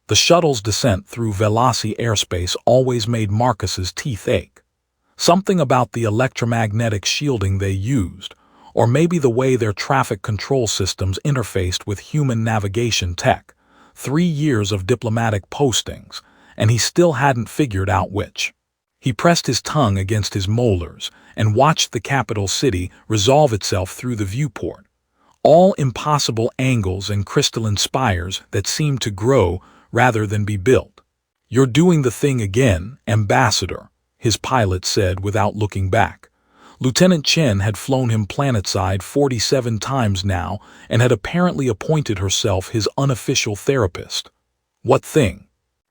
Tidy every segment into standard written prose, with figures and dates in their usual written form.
The shuttle's descent through Velasi airspace always made Marcus's teeth ache. Something about the electromagnetic shielding they used, or maybe the way their traffic control systems interfaced with human navigation tech. 3 years of diplomatic postings, and he still hadn't figured out which. He pressed his tongue against his molars and watched the capital city resolve itself through the viewport. All impossible angles and crystalline spires that seemed to grow rather than be built. "You're doing the thing again, Ambassador," his pilot said without looking back. Lieutenant Chen had flown him planetside 47 times now and had apparently appointed herself his unofficial therapist. "What thing?"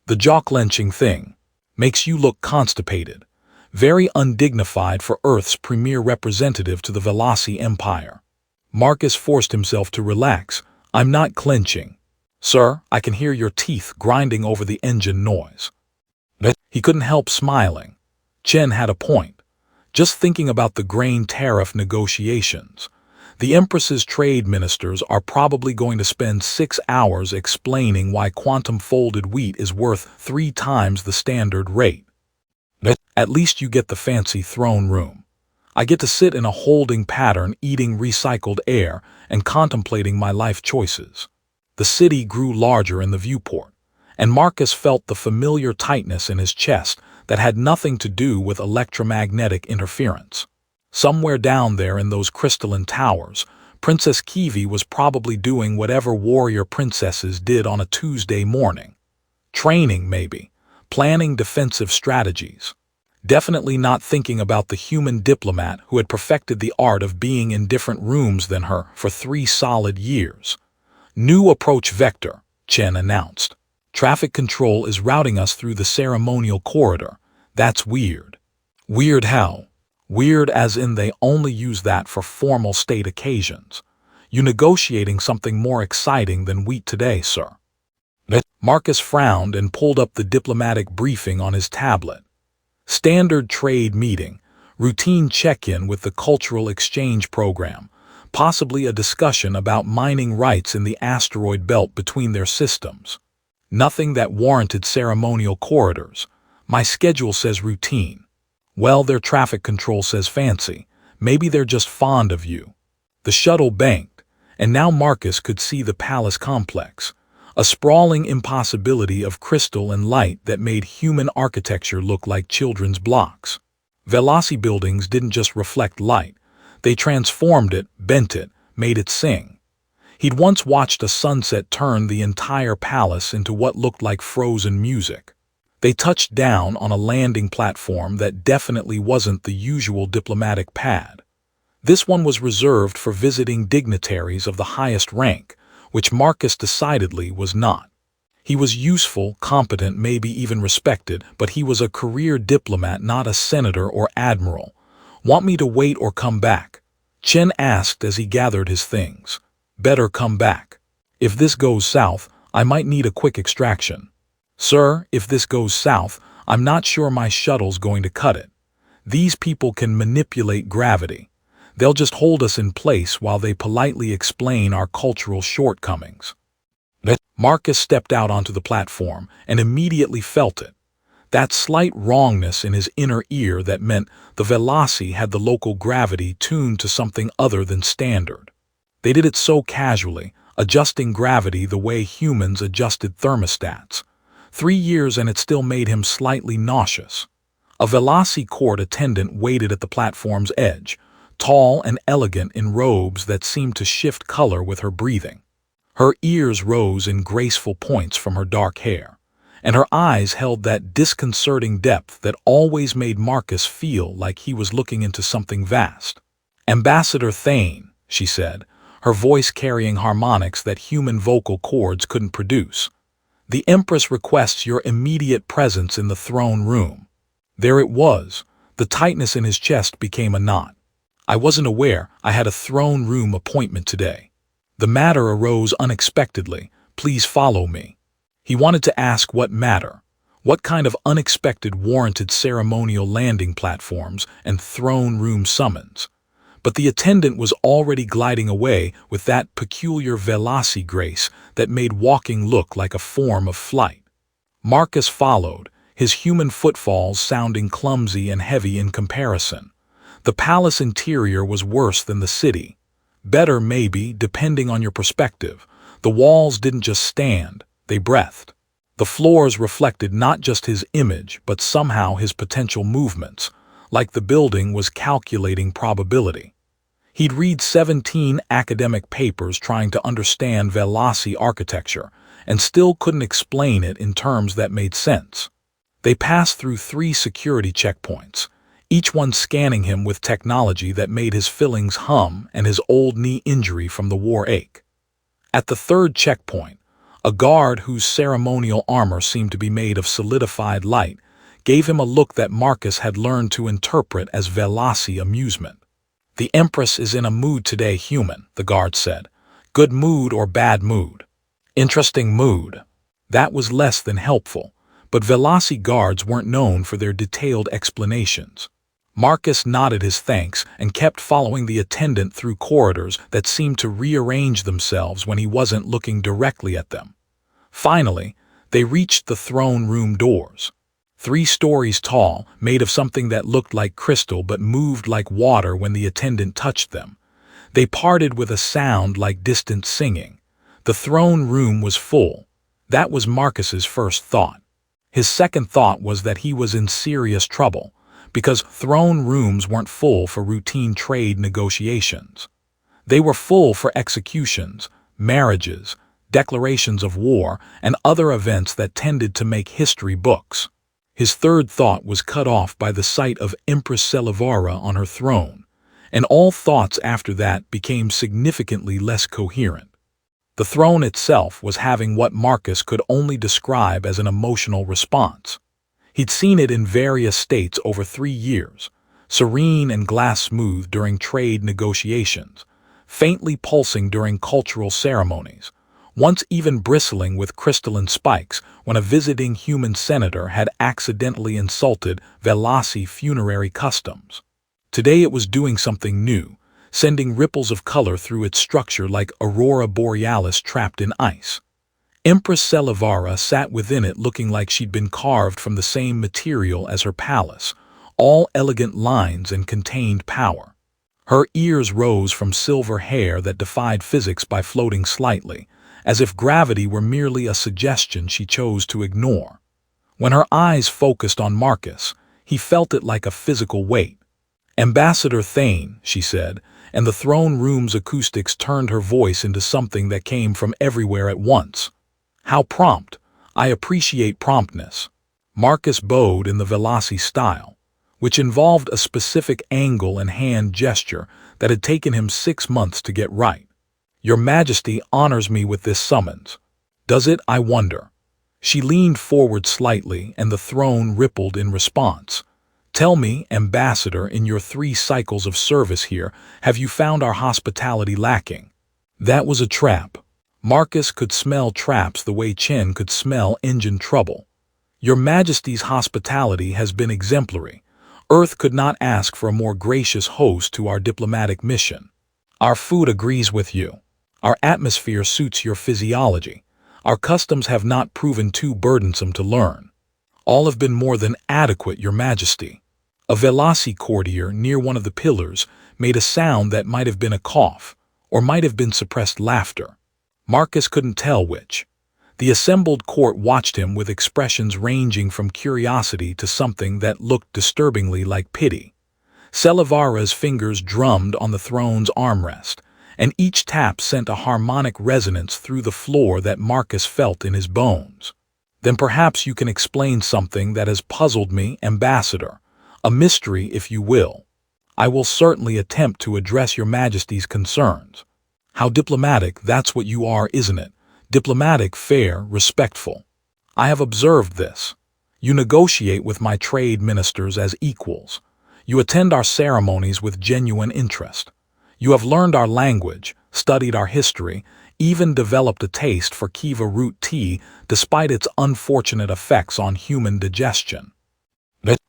"The jaw-clenching thing. Makes you look constipated. Very undignified for Earth's premier representative to the Velasi Empire." Marcus forced himself to relax. "I'm not clenching. Sir, I can hear your teeth grinding over the engine noise." He couldn't help smiling. Chen had a point. Just thinking about the grain tariff negotiations. The Empress's trade ministers are probably going to spend 6 hours explaining why quantum-folded wheat is worth 3 times the standard rate. At least you get the fancy throne room. I get to sit in a holding pattern eating recycled air and contemplating my life choices. The city grew larger in the viewport, and Marcus felt the familiar tightness in his chest that had nothing to do with electromagnetic interference. Somewhere down there in those crystalline towers, Princess Kaevi was probably doing whatever warrior princesses did on a Tuesday morning. Training, maybe. Planning defensive strategies. Definitely not thinking about the human diplomat who had perfected the art of being in different rooms than her for 3 solid years. "New approach vector," Chen announced. "Traffic control is routing us through the ceremonial corridor. That's weird." "Weird how?" "Weird as in they only use that for formal state occasions. You negotiating something more exciting than wheat today, sir." Marcus frowned and pulled up the diplomatic briefing on his tablet. Standard trade meeting, routine check-in with the cultural exchange program, possibly a discussion about mining rights in the asteroid belt between their systems. Nothing that warranted ceremonial corridors. My schedule says routine. Well, their traffic control says fancy. Maybe they're just fond of you. The shuttle banked, and now Marcus could see the palace complex, a sprawling impossibility of crystal and light that made human architecture look like children's blocks. Velasi buildings didn't just reflect light. They transformed it, bent it, made it sing. He'd once watched a sunset turn the entire palace into what looked like frozen music. They touched down on a landing platform that definitely wasn't the usual diplomatic pad. This one was reserved for visiting dignitaries of the highest rank, which Marcus decidedly was not. He was useful, competent, maybe even respected, but he was a career diplomat, not a senator or admiral. "Want me to wait or come back?" Chen asked as he gathered his things. "Better come back. If this goes south, I might need a quick extraction." "Sir, if this goes south, I'm not sure my shuttle's going to cut it. These people can manipulate gravity. They'll just hold us in place while they politely explain our cultural shortcomings." Marcus stepped out onto the platform and immediately felt it. That slight wrongness in his inner ear that meant the Velasi had the local gravity tuned to something other than standard. They did it so casually, adjusting gravity the way humans adjusted thermostats. 3 years and it still made him slightly nauseous. A Velasi court attendant waited at the platform's edge, tall and elegant in robes that seemed to shift color with her breathing. Her ears rose in graceful points from her dark hair, and her eyes held that disconcerting depth that always made Marcus feel like he was looking into something vast. "Ambassador Thane," she said, her voice carrying harmonics that human vocal cords couldn't produce. "The Empress requests your immediate presence in the throne room." There it was. The tightness in his chest became a knot. "I wasn't aware I had a throne room appointment today. The matter arose unexpectedly. Please follow me." He wanted to ask what matter, what kind of unexpected warranted ceremonial landing platforms and throne room summons. But the attendant was already gliding away with that peculiar Velasi grace that made walking look like a form of flight. Marcus followed, his human footfalls sounding clumsy and heavy in comparison. The palace interior was worse than the city. Better, maybe, depending on your perspective. The walls didn't just stand, they breathed. The floors reflected not just his image, but somehow his potential movements, like the building was calculating probability. He'd read 17 academic papers trying to understand Velasi architecture, and still couldn't explain it in terms that made sense. They passed through 3 security checkpoints, each one scanning him with technology that made his fillings hum and his old knee injury from the war ache. At the 3rd checkpoint, a guard whose ceremonial armor seemed to be made of solidified light gave him a look that Marcus had learned to interpret as Velasi amusement. "The Empress is in a mood today, human," the guard said. "Good mood or bad mood?" "Interesting mood." That was less than helpful, but Velasi guards weren't known for their detailed explanations. Marcus nodded his thanks and kept following the attendant through corridors that seemed to rearrange themselves when he wasn't looking directly at them. Finally, they reached the throne room doors. 3 stories tall, made of something that looked like crystal but moved like water when the attendant touched them. They parted with a sound like distant singing. The throne room was full. That was Marcus's first thought. His second thought was that he was in serious trouble, because throne rooms weren't full for routine trade negotiations. They were full for executions, marriages, declarations of war, and other events that tended to make history books. His third thought was cut off by the sight of Empress Selivara on her throne, and all thoughts after that became significantly less coherent. The throne itself was having what Marcus could only describe as an emotional response. He'd seen it in various states over 3 years, serene and glass-smooth during trade negotiations, faintly pulsing during cultural ceremonies, once even bristling with crystalline spikes when a visiting human senator had accidentally insulted Velasi funerary customs. Today it was doing something new, sending ripples of color through its structure like aurora borealis trapped in ice. Empress Selivara sat within it looking like she'd been carved from the same material as her palace, all elegant lines and contained power. Her ears rose from silver hair that defied physics by floating slightly, as if gravity were merely a suggestion she chose to ignore. When her eyes focused on Marcus, he felt it like a physical weight. "Ambassador Thane," she said, and the throne room's acoustics turned her voice into something that came from everywhere at once. "How prompt. I appreciate promptness." Marcus bowed in the Velasi style, which involved a specific angle and hand gesture that had taken him 6 months to get right. "Your Majesty honors me with this summons. Does it, I wonder?" She leaned forward slightly, and the throne rippled in response. "Tell me, Ambassador, in your 3 cycles of service here, have you found our hospitality lacking?" That was a trap. Marcus could smell traps the way Chen could smell engine trouble. "Your Majesty's hospitality has been exemplary. Earth could not ask for a more gracious host to our diplomatic mission. Our food agrees with you. Our atmosphere suits your physiology. Our customs have not proven too burdensome to learn. All have been more than adequate, Your Majesty." A Velasi courtier near one of the pillars made a sound that might have been a cough, or might have been suppressed laughter. Marcus couldn't tell which. The assembled court watched him with expressions ranging from curiosity to something that looked disturbingly like pity. Selivara's fingers drummed on the throne's armrest, and each tap sent a harmonic resonance through the floor that Marcus felt in his bones. "Then perhaps you can explain something that has puzzled me, Ambassador. A mystery, if you will. I will certainly attempt to address Your Majesty's concerns." "How diplomatic, that's what you are, isn't it? Diplomatic, fair, respectful. I have observed this. You negotiate with my trade ministers as equals. You attend our ceremonies with genuine interest. You have learned our language, studied our history, even developed a taste for kiva root tea despite its unfortunate effects on human digestion."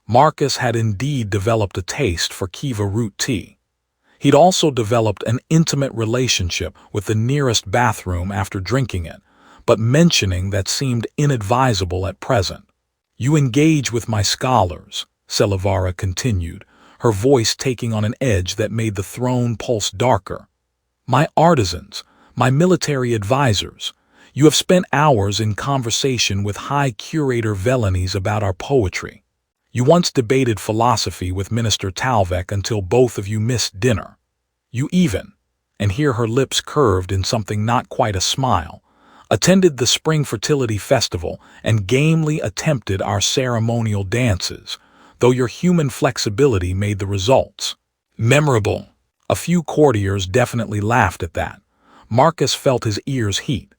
Marcus had indeed developed a taste for kiva root tea. He'd also developed an intimate relationship with the nearest bathroom after drinking it, but mentioning that seemed inadvisable at present. "You engage with my scholars," Selivara continued, her voice taking on an edge that made the throne pulse darker. "My artisans, my military advisors. You have spent hours in conversation with High Curator Velanis about our poetry. You once debated philosophy with Minister Talvek until both of you missed dinner. You even," and here her lips curved in something not quite a smile, "attended the Spring Fertility Festival and gamely attempted our ceremonial dances, though your human flexibility made the results memorable." A few courtiers definitely laughed at that. Marcus felt his ears heat.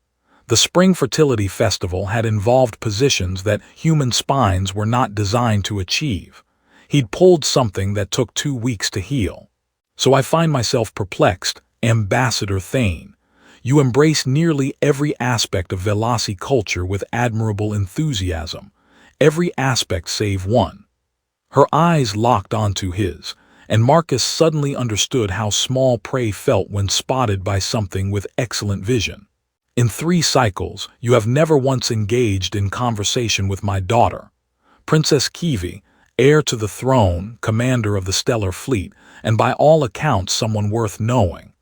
The Spring Fertility Festival had involved positions that human spines were not designed to achieve. He'd pulled something that took 2 weeks to heal. "So I find myself perplexed, Ambassador Thane. You embrace nearly every aspect of Velasi culture with admirable enthusiasm, every aspect save one." Her eyes locked onto his, and Marcus suddenly understood how small prey felt when spotted by something with excellent vision. "In 3 cycles, you have never once engaged in conversation with my daughter, Princess Kaevi, heir to the throne, commander of the Stellar Fleet, and by all accounts someone worth knowing.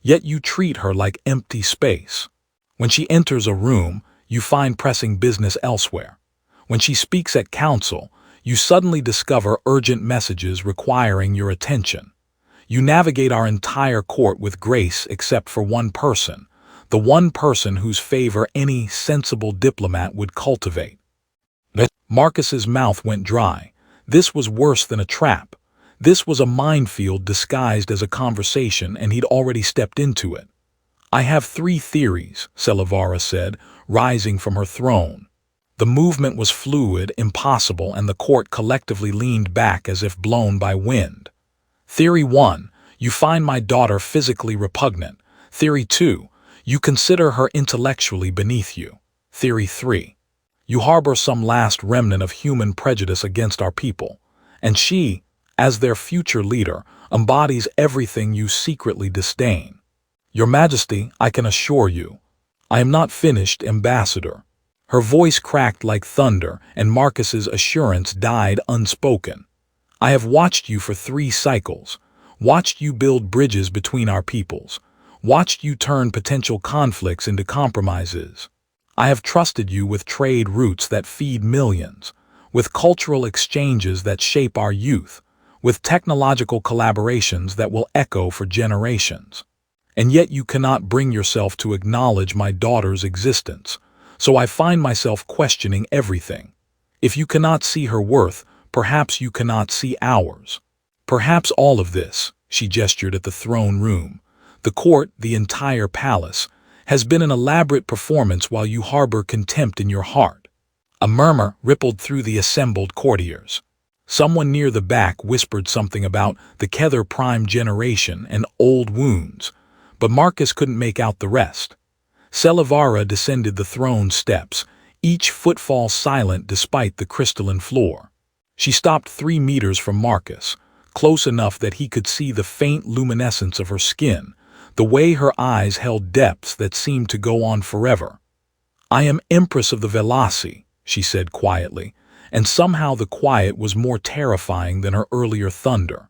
Yet you treat her like empty space. When she enters a room, you find pressing business elsewhere. When she speaks at council, you suddenly discover urgent messages requiring your attention. You navigate our entire court with grace except for one person, the one person whose favor any sensible diplomat would cultivate." Marcus's mouth went dry. This was worse than a trap. This was a minefield disguised as a conversation, and he'd already stepped into it. "I have 3 theories," Selivara said, rising from her throne. The movement was fluid, impossible, and the court collectively leaned back as if blown by wind. "Theory 1, you find my daughter physically repugnant. Theory 2, you consider her intellectually beneath you. Theory 3, you harbor some last remnant of human prejudice against our people, and she, as their future leader, embodies everything you secretly disdain. Your Majesty, I can assure you, I am not finished, Ambassador." Her voice cracked like thunder, and Marcus's assurance died unspoken. "I have watched you for 3 cycles, watched you build bridges between our peoples, watched you turn potential conflicts into compromises. I have trusted you with trade routes that feed millions, with cultural exchanges that shape our youth, with technological collaborations that will echo for generations. And yet you cannot bring yourself to acknowledge my daughter's existence. So I find myself questioning everything. If you cannot see her worth, perhaps you cannot see ours. Perhaps all of this," she gestured at the throne room, "the court, the entire palace, has been an elaborate performance while you harbor contempt in your heart." A murmur rippled through the assembled courtiers. Someone near the back whispered something about the Kether Prime generation and old wounds, but Marcus couldn't make out the rest. Selivara descended the throne steps, each footfall silent despite the crystalline floor. She stopped 3 meters from Marcus, close enough that he could see the faint luminescence of her skin, the way her eyes held depths that seemed to go on forever. "I am Empress of the Velasi," she said quietly, and somehow the quiet was more terrifying than her earlier thunder.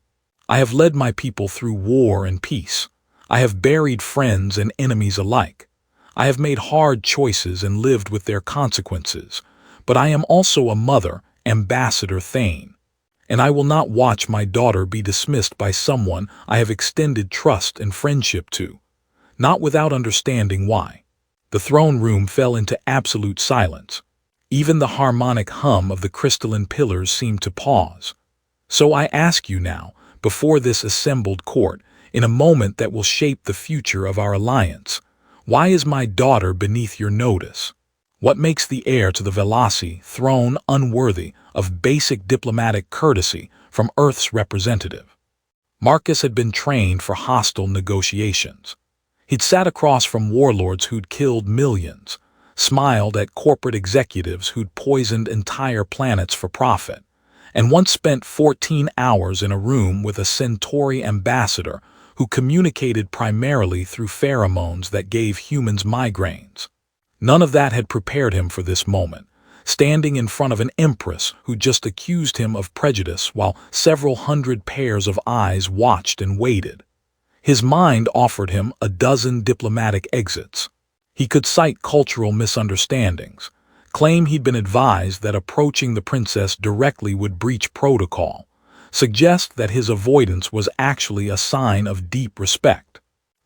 "I have led my people through war and peace. I have buried friends and enemies alike. I have made hard choices and lived with their consequences, but I am also a mother, Ambassador Thane, and I will not watch my daughter be dismissed by someone I have extended trust and friendship to, not without understanding why." The throne room fell into absolute silence. Even the harmonic hum of the crystalline pillars seemed to pause. "So I ask you now, before this assembled court, in a moment that will shape the future of our alliance, why is my daughter beneath your notice? What makes the heir to the Velasi throne unworthy of basic diplomatic courtesy from Earth's representative?" Marcus had been trained for hostile negotiations. He'd sat across from warlords who'd killed millions, smiled at corporate executives who'd poisoned entire planets for profit, and once spent 14 hours in a room with a Centauri ambassador who communicated primarily through pheromones that gave humans migraines. None of that had prepared him for this moment, standing in front of an empress who just accused him of prejudice while several hundred pairs of eyes watched and waited. His mind offered him a dozen diplomatic exits. He could cite cultural misunderstandings, claim he'd been advised that approaching the princess directly would breach protocol, suggest that his avoidance was actually a sign of deep respect.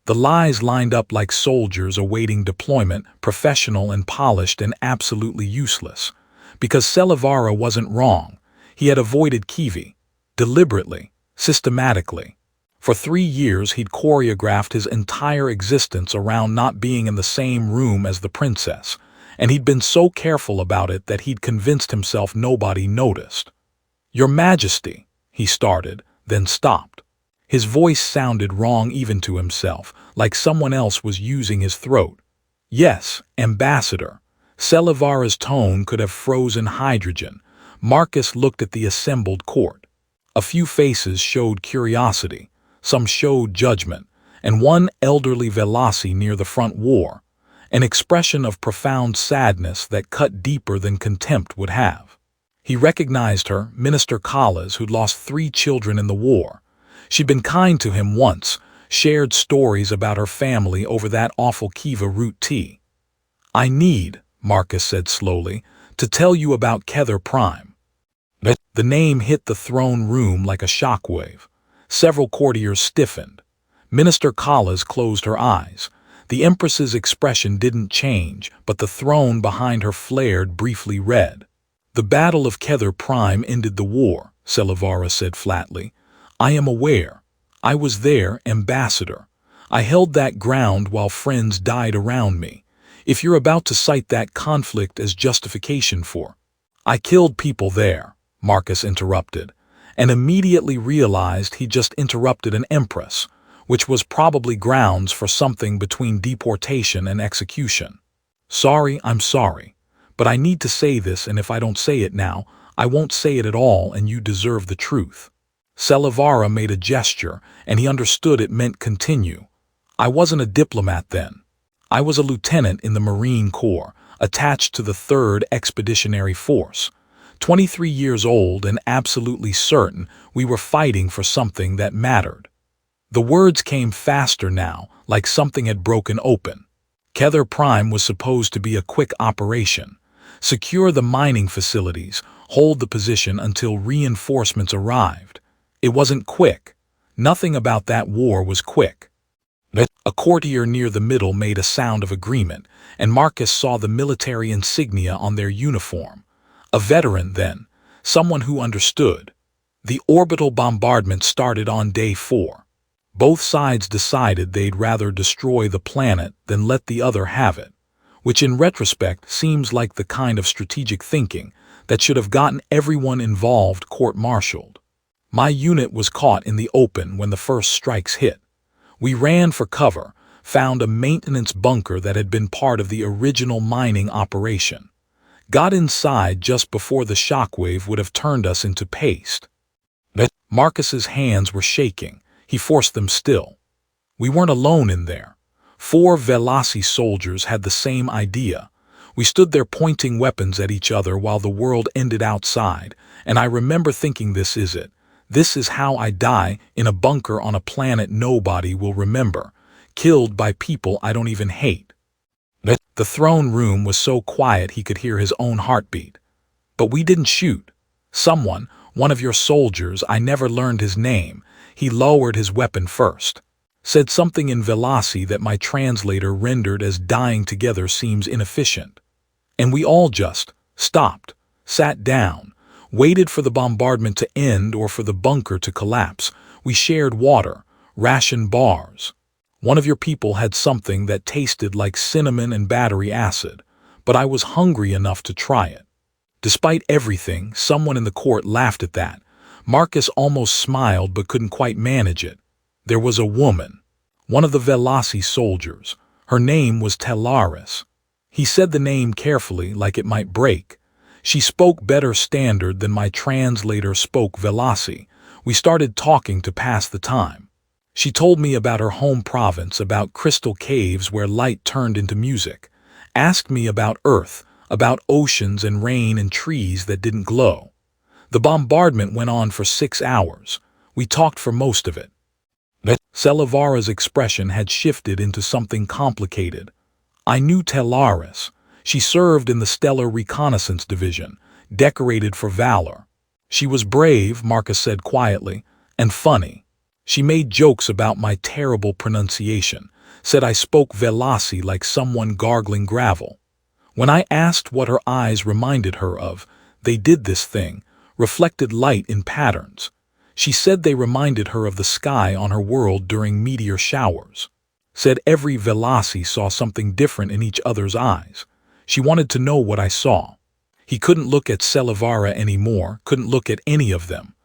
The lies lined up like soldiers awaiting deployment, professional and polished and absolutely useless. Because Selivara wasn't wrong, he had avoided Kaevi, deliberately, systematically. For 3 years he'd choreographed his entire existence around not being in the same room as the princess, and he'd been so careful about it that he'd convinced himself nobody noticed. "Your Majesty," he started, then stopped. His voice sounded wrong even to himself, like someone else was using his throat. "Yes, Ambassador." Selivara's tone could have frozen hydrogen. Marcus looked at the assembled court. A few faces showed curiosity, some showed judgment, and one elderly Velasi near the front wore an expression of profound sadness that cut deeper than contempt would have. He recognized her, Minister Kalas, who'd lost 3 children in the war. She'd been kind to him once, shared stories about her family over that awful kiva root tea. "I need," Marcus said slowly, "to tell you about Kether Prime." The name hit the throne room like a shockwave. Several courtiers stiffened. Minister Kalas closed her eyes. The Empress's expression didn't change, but the throne behind her flared briefly red. "The Battle of Kether Prime ended the war," Selivara said flatly. "I am aware. I was there, Ambassador. I held that ground while friends died around me. If you're about to cite that conflict as justification for—" "I killed people there," Marcus interrupted, and immediately realized he just interrupted an empress, which was probably grounds for something between deportation and execution. "Sorry, I'm sorry. But I need to say this, and if I don't say it now, I won't say it at all, and you deserve the truth." Selivara made a gesture, and he understood it meant continue. "I wasn't a diplomat then. I was a lieutenant in the Marine Corps, attached to the 3rd Expeditionary Force. 23 years old and absolutely certain we were fighting for something that mattered." The words came faster now, like something had broken open. Kether Prime was supposed to be a quick operation. Secure the mining facilities, hold the position until reinforcements arrived. It wasn't quick. Nothing about that war was quick. A courtier near the middle made a sound of agreement, and Marcus saw the military insignia on their uniform. A veteran, then, someone who understood. The orbital bombardment started on day 4. Both sides decided they'd rather destroy the planet than let the other have it, which in retrospect seems like the kind of strategic thinking that should have gotten everyone involved court-martialed. My unit was caught in the open when the first strikes hit. We ran for cover, found a maintenance bunker that had been part of the original mining operation. Got inside just before the shockwave would have turned us into paste. Marcus's hands were shaking. He forced them still. We weren't alone in there. 4 Velasi soldiers had the same idea. We stood there pointing weapons at each other while the world ended outside, and I remember thinking, this is it. This is how I die, in a bunker on a planet nobody will remember, killed by people I don't even hate. The throne room was so quiet he could hear his own heartbeat. But we didn't shoot. Someone, one of your soldiers, I never learned his name, he lowered his weapon first. Said something in Velasi that my translator rendered as dying together seems inefficient. And we all just stopped, sat down, waited for the bombardment to end or for the bunker to collapse. We shared water, ration bars. One of your people had something that tasted like cinnamon and battery acid, but I was hungry enough to try it. Despite everything, someone in the court laughed at that. Marcus almost smiled but couldn't quite manage it. There was a woman, one of the Velasi soldiers. Her name was Talaris. He said the name carefully, like it might break. She spoke better standard than my translator spoke Velasi. We started talking to pass the time. She told me about her home province, about crystal caves where light turned into music. Asked me about Earth, about oceans and rain and trees that didn't glow. The bombardment went on for 6 hours. We talked for most of it. Selivara's expression had shifted into something complicated. I knew Telaris. She served in the Stellar Reconnaissance Division, decorated for valor. She was brave, Marcus said quietly, and funny. She made jokes about my terrible pronunciation, said I spoke Velasi like someone gargling gravel. When I asked what her eyes reminded her of, they did this thing, reflected light in patterns. She said they reminded her of the sky on her world during meteor showers. Said every Velasi saw something different in each other's eyes. She wanted to know what I saw. He couldn't look at Selivara anymore, couldn't look at any of them.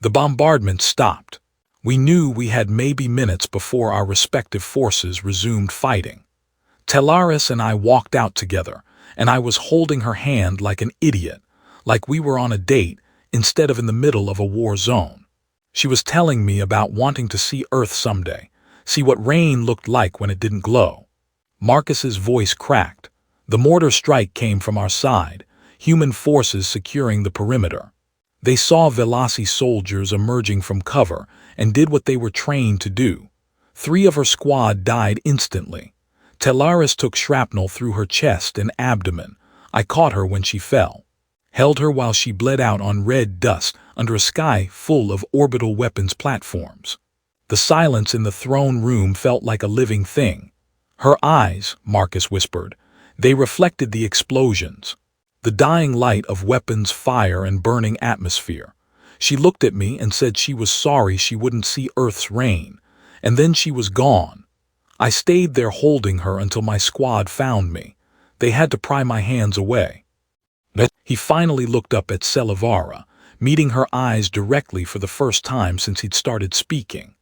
The bombardment stopped. We knew we had maybe minutes before our respective forces resumed fighting. Telaris and I walked out together, and I was holding her hand like an idiot, like we were on a date instead of in the middle of a war zone. She was telling me about wanting to see Earth someday, see what rain looked like when it didn't glow. Marcus's voice cracked. The mortar strike came from our side, human forces securing the perimeter. They saw Velasi soldiers emerging from cover and did what they were trained to do. 3 of her squad died instantly. Telaris took shrapnel through her chest and abdomen. I caught her when she fell. Held her while she bled out on red dust under a sky full of orbital weapons platforms. The silence in the throne room felt like a living thing. Her eyes, Marcus whispered, they reflected the explosions. The dying light of weapons, fire, and burning atmosphere. She looked at me and said she was sorry she wouldn't see Earth's rain, and then she was gone. I stayed there holding her until my squad found me. They had to pry my hands away. He finally looked up at Selivara, meeting her eyes directly for the first time since he'd started speaking.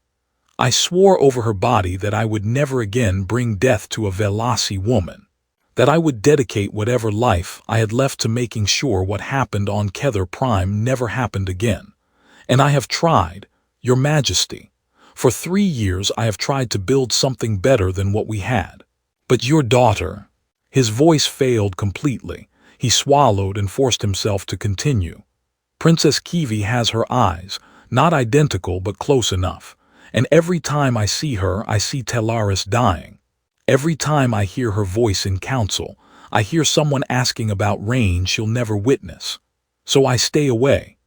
I swore over her body that I would never again bring death to a Velasi woman, that I would dedicate whatever life I had left to making sure what happened on Kether Prime never happened again. And I have tried, Your Majesty. For 3 years I have tried to build something better than what we had. But your daughter... His voice failed completely. He swallowed and forced himself to continue. Princess Kaevi has her eyes, not identical but close enough. And every time I see her, I see Telaris dying. Every time I hear her voice in council, I hear someone asking about rain she'll never witness. So I stay away.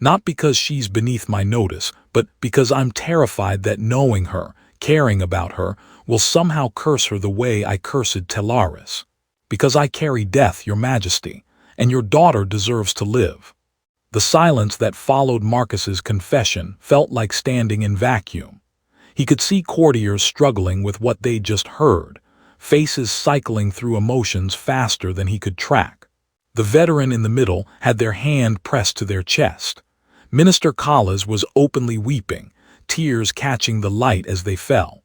Not because she's beneath my notice, but because I'm terrified that knowing her, caring about her, will somehow curse her the way I cursed Telaris. Because I carry death, Your Majesty, and your daughter deserves to live. The silence that followed Marcus's confession felt like standing in vacuum. He could see courtiers struggling with what they'd just heard, faces cycling through emotions faster than he could track. The veteran in the middle had their hand pressed to their chest. Minister Kalas was openly weeping, tears catching the light as they fell.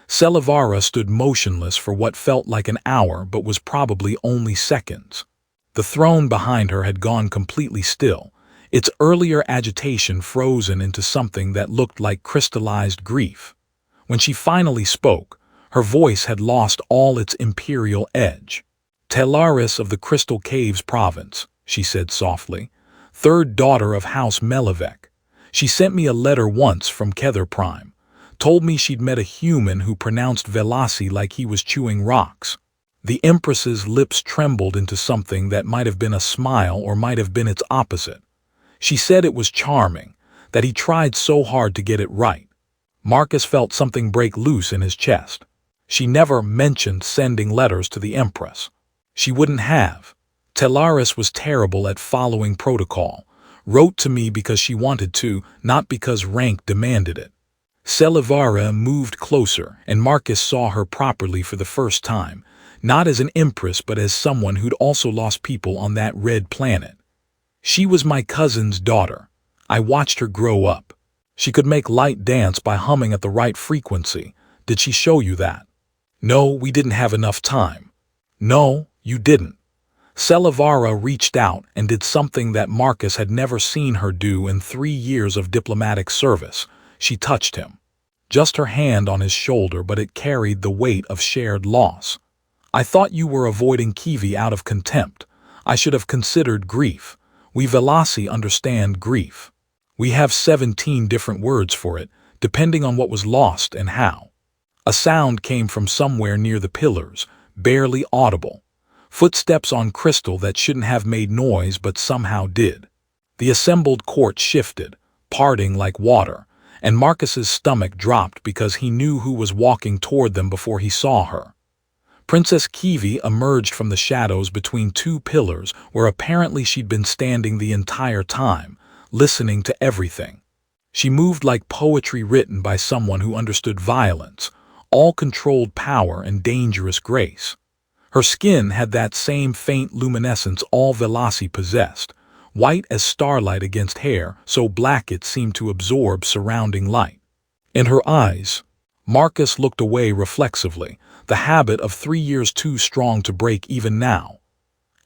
Selivara stood motionless for what felt like an hour but was probably only seconds. The throne behind her had gone completely still, its earlier agitation frozen into something that looked like crystallized grief. When she finally spoke, her voice had lost all its imperial edge. Telaris of the Crystal Caves province, she said softly, 3rd daughter of House Melivek. She sent me a letter once from Kether Prime. Told me she'd met a human who pronounced Velasi like he was chewing rocks. The Empress's lips trembled into something that might have been a smile or might have been its opposite. She said it was charming, that he tried so hard to get it right. Marcus felt something break loose in his chest. She never mentioned sending letters to the Empress. She wouldn't have. Telaris was terrible at following protocol. Wrote to me because she wanted to, not because rank demanded it. Selivara moved closer, and Marcus saw her properly for the first time, not as an empress but as someone who'd also lost people on that red planet. She was my cousin's daughter. I watched her grow up. She could make light dance by humming at the right frequency. Did she show you that? No, we didn't have enough time. No, you didn't. Selivara reached out and did something that Marcus had never seen her do in 3 years of diplomatic service. She touched him. Just her hand on his shoulder, but it carried the weight of shared loss. I thought you were avoiding Kaevi out of contempt. I should have considered grief. We Velasi understand grief. We have 17 different words for it, depending on what was lost and how. A sound came from somewhere near the pillars, barely audible. Footsteps on crystal that shouldn't have made noise but somehow did. The assembled court shifted, parting like water, and Marcus's stomach dropped because he knew who was walking toward them before he saw her. Princess Kaevi emerged from the shadows between two pillars where apparently she'd been standing the entire time, listening to everything. She moved like poetry written by someone who understood violence, all controlled power and dangerous grace. Her skin had that same faint luminescence all Velasi possessed, white as starlight against hair, so black it seemed to absorb surrounding light. In her eyes, Marcus looked away reflexively, the habit of 3 years too strong to break even now.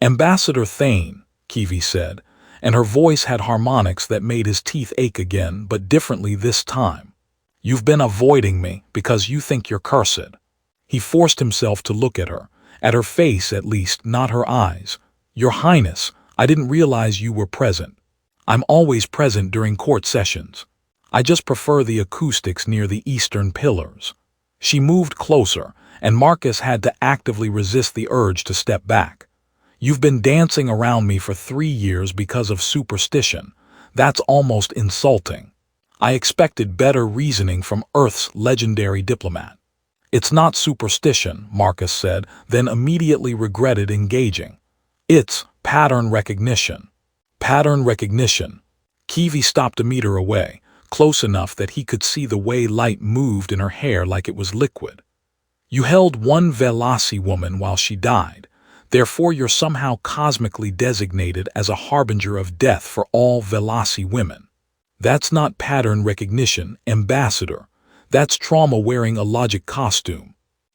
"Ambassador Thane," Kaevi said, and her voice had harmonics that made his teeth ache again, but differently this time. "You've been avoiding me because you think you're cursed." He forced himself to look at her face at least, not her eyes. "Your Highness, I didn't realize you were present. I'm always present during court sessions. I just prefer the acoustics near the eastern pillars." She moved closer, and Marcus had to actively resist the urge to step back. "You've been dancing around me for 3 years because of superstition. That's almost insulting. I expected better reasoning from Earth's legendary diplomat." "It's not superstition," Marcus said, then immediately regretted engaging. "It's pattern recognition." Pattern recognition. Kaevi stopped a meter away, close enough that he could see the way light moved in her hair like it was liquid. "You held one Velasi woman while she died. Therefore you're somehow cosmically designated as a harbinger of death for all Velasi women. That's not pattern recognition, Ambassador. That's trauma wearing a logic costume."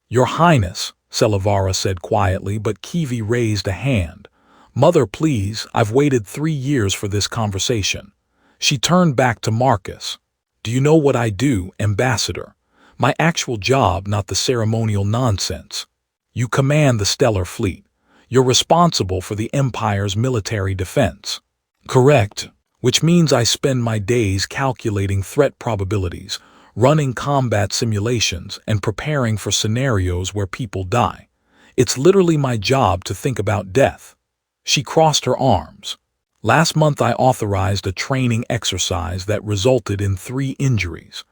"Your Highness," Selivara said quietly, but Kaevi raised a hand. "Mother, please, I've waited 3 years for this conversation." She turned back to Marcus. "Do you know what I do, Ambassador? My actual job, not the ceremonial nonsense. You command the stellar fleet. You're responsible for the Empire's military defense." "Correct. Which means I spend my days calculating threat probabilities, running combat simulations, and preparing for scenarios where people die. It's literally my job to think about death." She crossed her arms. "Last month I authorized a training exercise that resulted in 3 injuries.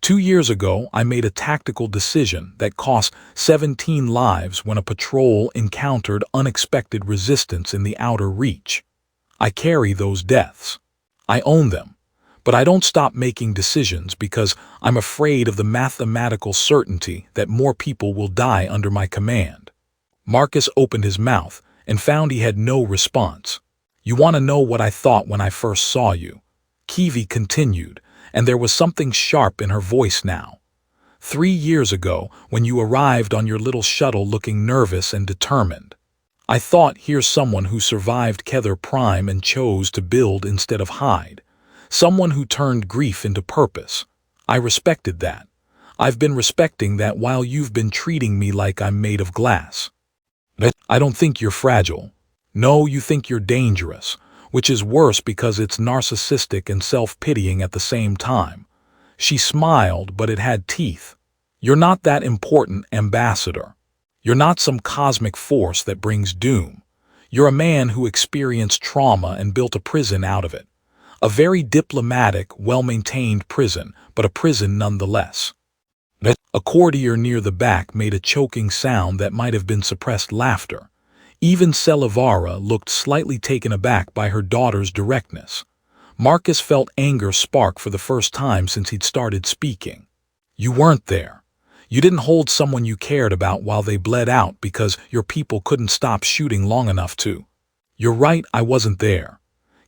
2 years ago I made a tactical decision that cost 17 lives when a patrol encountered unexpected resistance in the outer reach. I carry those deaths. I own them. But I don't stop making decisions because I'm afraid of the mathematical certainty that more people will die under my command." Marcus opened his mouth and found he had no response. "You want to know what I thought when I first saw you?" Kaevi continued, and there was something sharp in her voice now. 3 years ago, when you arrived on your little shuttle looking nervous and determined, I thought, here's someone who survived Kether Prime and chose to build instead of hide. Someone who turned grief into purpose. I respected that. I've been respecting that while you've been treating me like I'm made of glass. I don't think you're fragile. No, you think you're dangerous, which is worse because it's narcissistic and self-pitying at the same time." She smiled, but it had teeth. "You're not that important, Ambassador. You're not some cosmic force that brings doom. You're a man who experienced trauma and built a prison out of it. A very diplomatic, well-maintained prison, but a prison nonetheless." A courtier near the back made a choking sound that might have been suppressed laughter. Even Selivara looked slightly taken aback by her daughter's directness. Marcus felt anger spark for the first time since he'd started speaking. "You weren't there. You didn't hold someone you cared about while they bled out because your people couldn't stop shooting long enough to." "You're right, I wasn't there."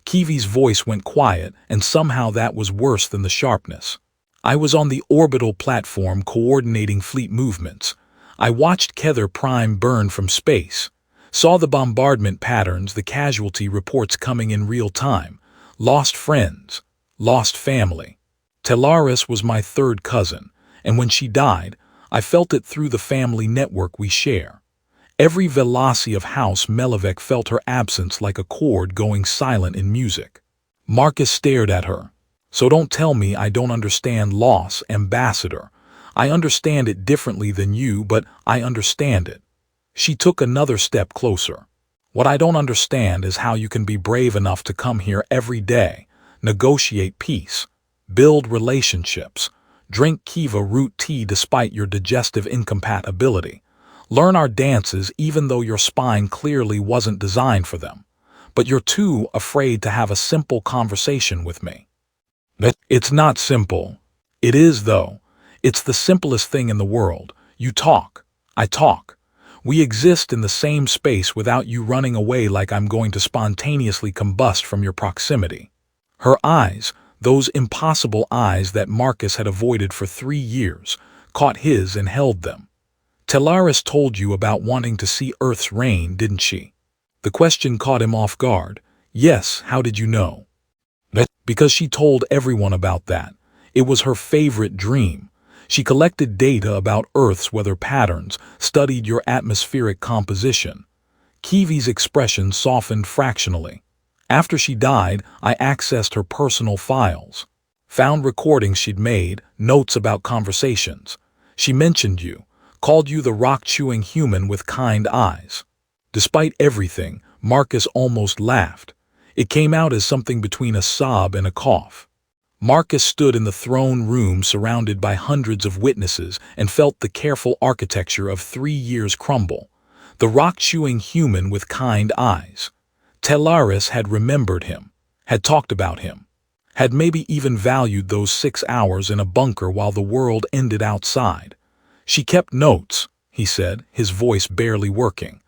Kaevi's voice went quiet, and somehow that was worse than the sharpness. "I was on the orbital platform coordinating fleet movements. I watched Kether Prime burn from space. Saw the bombardment patterns, the casualty reports coming in real time. Lost friends. Lost family. Telaris was my 3rd cousin, and when she died, I felt it through the family network we share. Every Velasi of House Melivek felt her absence like a chord going silent in music. Marcus stared at her. So don't tell me I don't understand loss, Ambassador. I understand it differently than you, but I understand it. She took another step closer. What I don't understand is how you can be brave enough to come here every day, negotiate peace, build relationships, drink Kiva root tea despite your digestive incompatibility, learn our dances even though your spine clearly wasn't designed for them, but you're too afraid to have a simple conversation with me. It's not simple. It is, though. It's the simplest thing in the world. You talk. I talk. We exist in the same space without you running away like I'm going to spontaneously combust from your proximity. Her eyes, those impossible eyes that Marcus had avoided for 3 years, caught his and held them. Tellaris told you about wanting to see Earth's reign, didn't she? The question caught him off guard. Yes, how did you know? Because she told everyone about that. It was her favorite dream. She collected data about Earth's weather patterns, studied your atmospheric composition. Kaevi's expression softened fractionally. After she died, I accessed her personal files. Found recordings she'd made, notes about conversations. She mentioned you, called you the rock-chewing human with kind eyes. Despite everything, Marcus almost laughed. It came out as something between a sob and a cough. Marcus stood in the throne room surrounded by hundreds of witnesses and felt the careful architecture of 3 years crumble. The rock-chewing human with kind eyes. Tellaris had remembered him, had talked about him, had maybe even valued those 6 hours in a bunker while the world ended outside. She kept notes, he said, his voice barely working,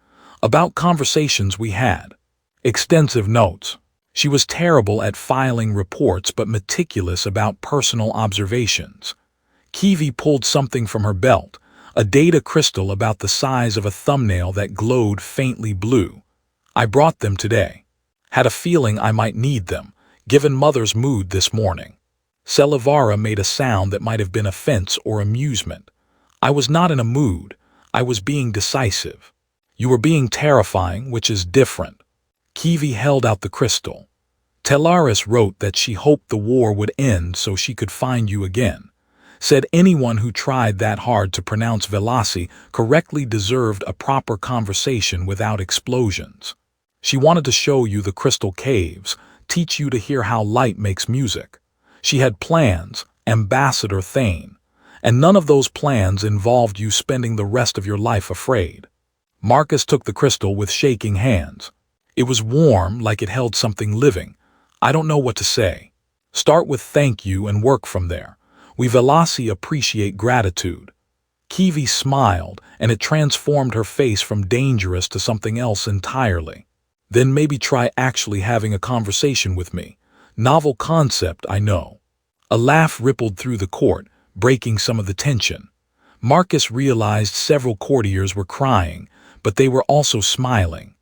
about conversations we had. Extensive notes. She was terrible at filing reports but meticulous about personal observations. Kaevi pulled something from her belt, a data crystal about the size of a thumbnail that glowed faintly blue. I brought them today. Had a feeling I might need them, given Mother's mood this morning. Selivara made a sound that might have been offense or amusement. I was not in a mood. I was being decisive. You were being terrifying, which is different. Kaevi held out the crystal. Tellaris wrote that she hoped the war would end so she could find you again. Said anyone who tried that hard to pronounce Velasi correctly deserved a proper conversation without explosions. She wanted to show you the crystal caves, teach you to hear how light makes music. She had plans, Ambassador Thane, and none of those plans involved you spending the rest of your life afraid. Marcus took the crystal with shaking hands. It was warm, like it held something living. I don't know what to say. Start with thank you and work from there. We Velasi appreciate gratitude. Kaevi smiled, and it transformed her face from dangerous to something else entirely. Then maybe try actually having a conversation with me. Novel concept, I know. A laugh rippled through the court, breaking some of the tension. Marcus realized several courtiers were crying, but they were also smiling.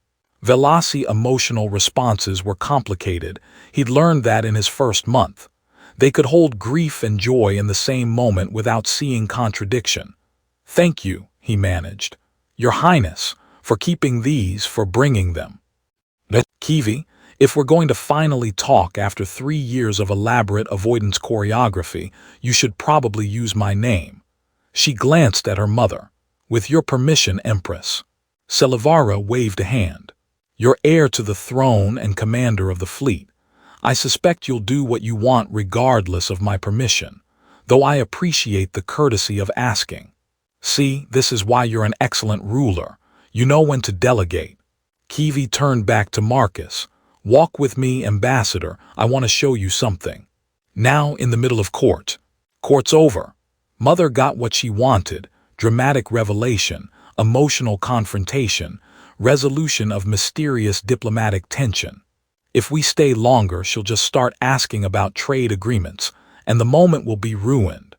Velasi emotional responses were complicated. He'd learned that in his first month. They could hold grief and joy in the same moment without seeing contradiction. Thank you, he managed. Your Highness, for keeping these, for bringing them. Kaevi, if we're going to finally talk after 3 years of elaborate avoidance choreography, you should probably use my name. She glanced at her mother. With your permission, Empress. Selivara waved a hand. You're heir to the throne and commander of the fleet. I suspect you'll do what you want regardless of my permission, though I appreciate the courtesy of asking. See, this is why you're an excellent ruler. You know when to delegate. Kaevi turned back to Marcus. Walk with me, Ambassador. I want to show you something. Now in the middle of court. Court's over. Mother got what she wanted. Dramatic revelation, emotional confrontation, resolution of mysterious diplomatic tension. If we stay longer, she'll just start asking about trade agreements, and the moment will be ruined.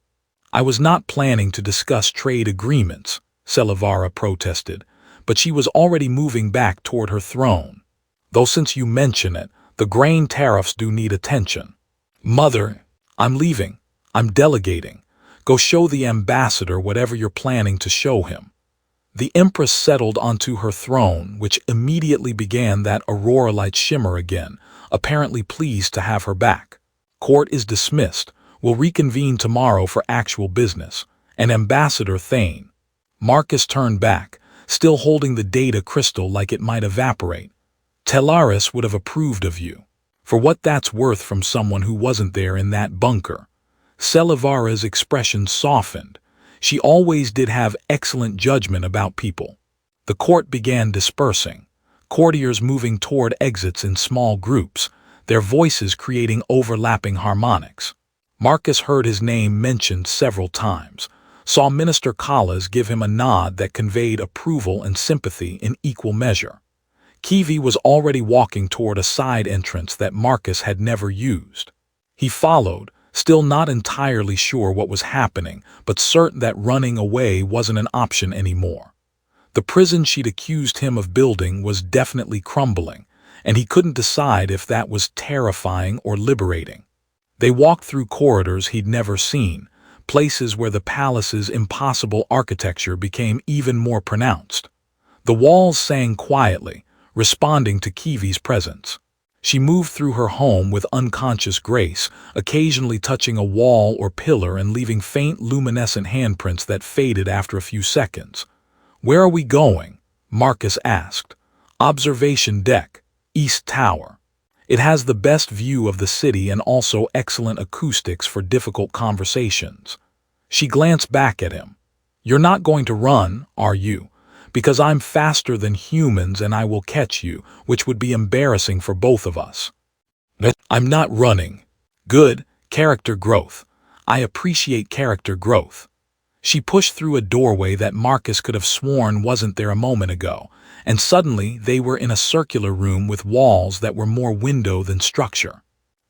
I was not planning to discuss trade agreements, Selivara protested, but she was already moving back toward her throne. Though since you mention it, the grain tariffs do need attention. Mother, I'm leaving. I'm delegating. Go show the ambassador whatever you're planning to show him. The Empress settled onto her throne, which immediately began that aurora-like shimmer again, apparently pleased to have her back. Court is dismissed. We'll reconvene tomorrow for actual business. And Ambassador Thane. Marcus turned back, still holding the data crystal like it might evaporate. Stellaris would have approved of you. For what that's worth from someone who wasn't there in that bunker. Selivara's expression softened. She always did have excellent judgment about people. The court began dispersing, courtiers moving toward exits in small groups, their voices creating overlapping harmonics. Marcus heard his name mentioned several times, saw Minister Callas give him a nod that conveyed approval and sympathy in equal measure. Kaevi was already walking toward a side entrance that Marcus had never used. He followed, still not entirely sure what was happening, but certain that running away wasn't an option anymore. The prison she'd accused him of building was definitely crumbling, and he couldn't decide if that was terrifying or liberating. They walked through corridors he'd never seen, places where the palace's impossible architecture became even more pronounced. The walls sang quietly, responding to Kaevi's presence. She moved through her home with unconscious grace, occasionally touching a wall or pillar and leaving faint luminescent handprints that faded after a few seconds. "Where are we going?" Marcus asked. "Observation deck, East Tower. It has the best view of the city and also excellent acoustics for difficult conversations." She glanced back at him. "You're not going to run, are you? Because I'm faster than humans and I will catch you, which would be embarrassing for both of us." "I'm not running." "Good, character growth. I appreciate character growth." She pushed through a doorway that Marcus could have sworn wasn't there a moment ago, and suddenly they were in a circular room with walls that were more window than structure.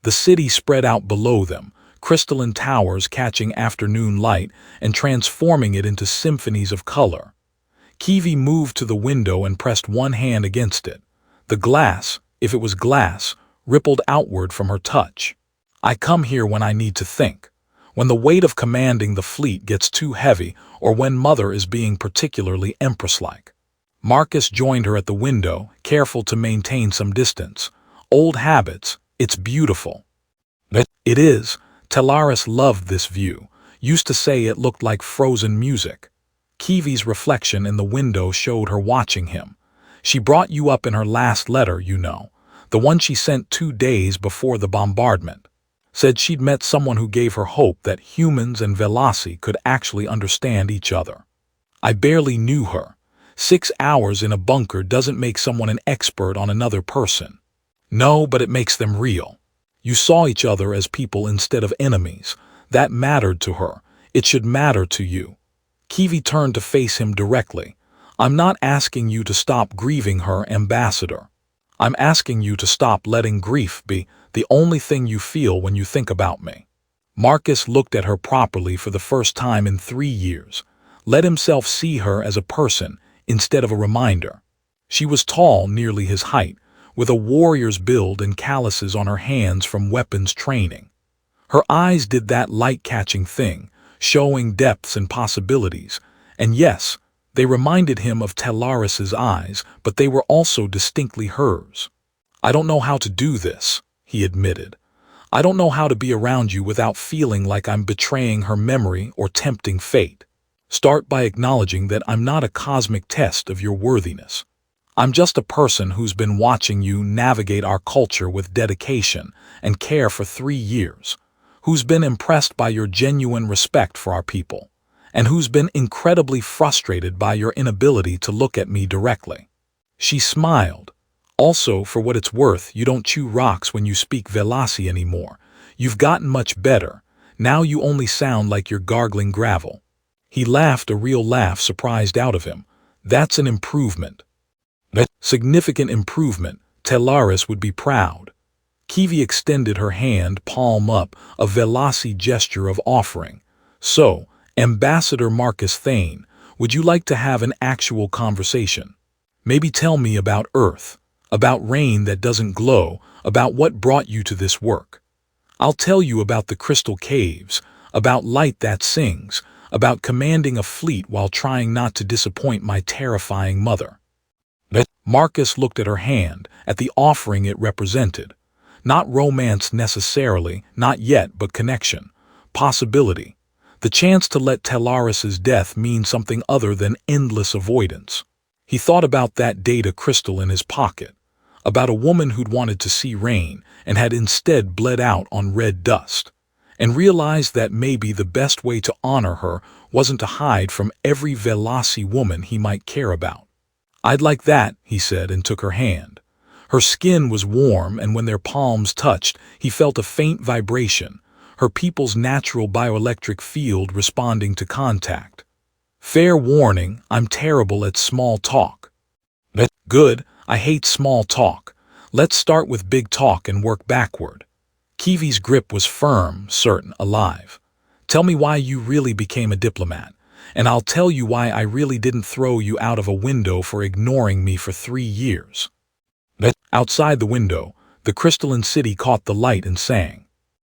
The city spread out below them, crystalline towers catching afternoon light and transforming it into symphonies of color. Kaevi moved to the window and pressed one hand against it. The glass, if it was glass, rippled outward from her touch. "I come here when I need to think. When the weight of commanding the fleet gets too heavy or when Mother is being particularly Empress-like." Marcus joined her at the window, careful to maintain some distance. "Old habits, it's beautiful." "It is." Stellaris loved this view, used to say it looked like frozen music. Kaevi's reflection in the window showed her watching him. "She brought you up in her last letter, you know, the one she sent 2 days before the bombardment. Said she'd met someone who gave her hope that humans and Velasi could actually understand each other. I barely knew her. 6 hours in a bunker doesn't make someone an expert on another person. No, but it makes them real. You saw each other as people instead of enemies. That mattered to her. It should matter to you." Kaevi turned to face him directly. "I'm not asking you to stop grieving her, Ambassador. I'm asking you to stop letting grief be the only thing you feel when you think about me." Marcus looked at her properly for the first time in 3 years, let himself see her as a person instead of a reminder. She was tall, nearly his height, with a warrior's build and calluses on her hands from weapons training. Her eyes did that light-catching thing, showing depths and possibilities, and yes, they reminded him of Stellaris's eyes, but they were also distinctly hers. "I don't know how to do this," he admitted. "I don't know how to be around you without feeling like I'm betraying her memory or tempting fate. Start by acknowledging that I'm not a cosmic test of your worthiness. I'm just a person who's been watching you navigate our culture with dedication and care for 3 years, who's been impressed by your genuine respect for our people, and who's been incredibly frustrated by your inability to look at me directly." She smiled. "Also, for what it's worth, you don't chew rocks when you speak Velasi anymore. You've gotten much better. Now you only sound like you're gargling gravel." He laughed, a real laugh surprised out of him. "That's an improvement." "Significant improvement. Stellaris would be proud." Kaevi extended her hand, palm up, a Velasi gesture of offering. "So, Ambassador Marcus Thane, would you like to have an actual conversation? Maybe tell me about Earth, about rain that doesn't glow, about what brought you to this work. I'll tell you about the crystal caves, about light that sings, about commanding a fleet while trying not to disappoint my terrifying mother. Marcus looked at her hand, at the offering it represented. Not romance necessarily, not yet, but connection, possibility, the chance to let Talaris's death mean something other than endless avoidance. He thought about that data crystal in his pocket, about a woman who'd wanted to see rain and had instead bled out on red dust, and realized that maybe the best way to honor her wasn't to hide from every Velasi woman he might care about. "I'd like that," he said, and took her hand. Her skin was warm, and when their palms touched, he felt a faint vibration, her people's natural bioelectric field responding to contact. "Fair warning, I'm terrible at small talk." "Good, I hate small talk. Let's start with big talk and work backward." Kaevi's grip was firm, certain, alive. "Tell me why you really became a diplomat, and I'll tell you why I really didn't throw you out of a window for ignoring me for 3 years. Outside the window, the crystalline city caught the light and sang.